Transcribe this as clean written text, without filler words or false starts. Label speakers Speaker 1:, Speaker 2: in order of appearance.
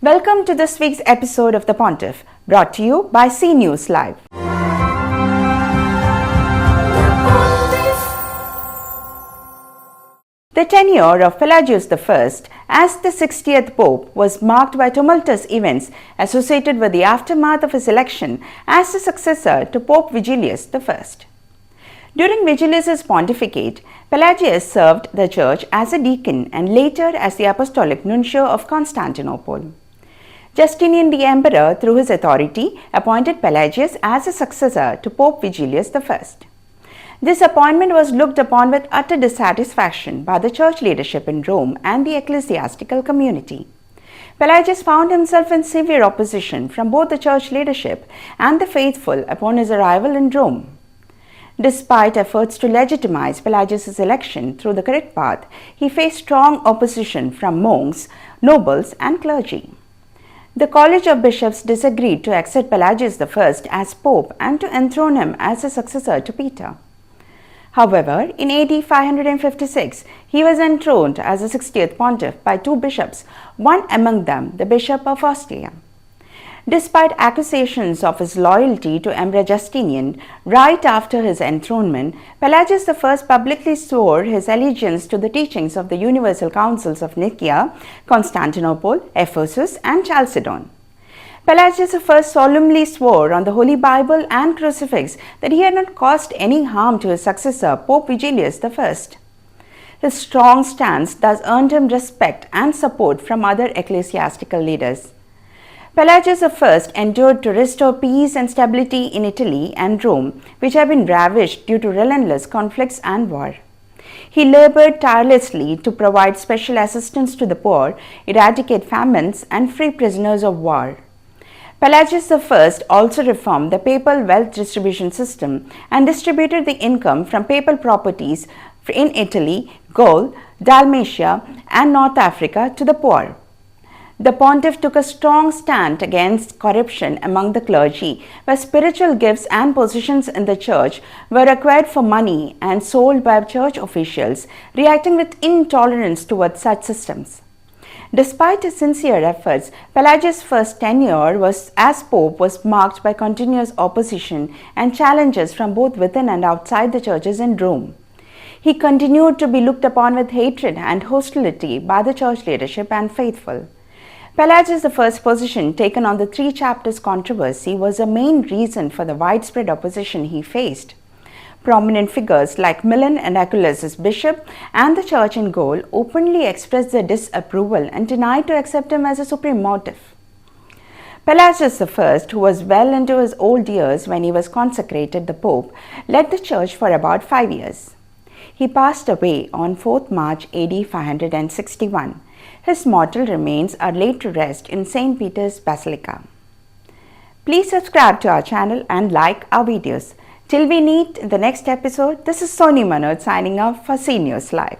Speaker 1: Welcome to this week's episode of The Pontiff, brought to you by CNewsLive. The tenure of Pelagius I as the 60th Pope was marked by tumultuous events associated with the aftermath of his election as the successor to Pope Vigilius I. During Vigilius' pontificate, Pelagius served the church as a deacon and later as the apostolic nuncio of Constantinople. Justinian the Emperor, through his authority, appointed Pelagius as a successor to Pope Vigilius I. This appointment was looked upon with utter dissatisfaction by the church leadership in Rome and the ecclesiastical community. Pelagius found himself in severe opposition from both the church leadership and the faithful upon his arrival in Rome. Despite efforts to legitimize Pelagius' election through the correct path, he faced strong opposition from monks, nobles, and clergy. The College of Bishops disagreed to accept Pelagius I as Pope and to enthrone him as a successor to Peter. However, in AD 556, he was enthroned as the 60th Pontiff by two bishops, one among them the Bishop of Ostia. Despite accusations of his loyalty to Emperor Justinian, right after his enthronement, Pelagius I publicly swore his allegiance to the teachings of the Universal Councils of Nicaea, Constantinople, Ephesus, and Chalcedon. Pelagius I solemnly swore on the Holy Bible and crucifix that he had not caused any harm to his successor, Pope Vigilius I. His strong stance thus earned him respect and support from other ecclesiastical leaders. Pelagius I endured to restore peace and stability in Italy and Rome, which had been ravaged due to relentless conflicts and war. He labored tirelessly to provide special assistance to the poor, eradicate famines, and free prisoners of war. Pelagius I also reformed the papal wealth distribution system and distributed the income from papal properties in Italy, Gaul, Dalmatia, and North Africa to the poor. The Pontiff took a strong stand against corruption among the clergy, where spiritual gifts and positions in the church were acquired for money and sold by church officials, reacting with intolerance towards such systems. Despite his sincere efforts, Pelagius' first tenure as Pope was marked by continuous opposition and challenges from both within and outside the churches in Rome. He continued to be looked upon with hatred and hostility by the church leadership and faithful. Pelagius I's position taken on the three chapters controversy was a main reason for the widespread opposition he faced. Prominent figures like Milan and Aquilas' bishop and the church in Gaul openly expressed their disapproval and denied to accept him as a supreme pontiff. Pelagius I, who was well into his old years when he was consecrated the Pope, led the church for about 5 years. He passed away on 4th March AD 561. His mortal remains are laid to rest in St. Peter's Basilica. Please subscribe to our channel and like our videos. Till we meet in the next episode, this is Sony Manoj signing off for CNewsLive.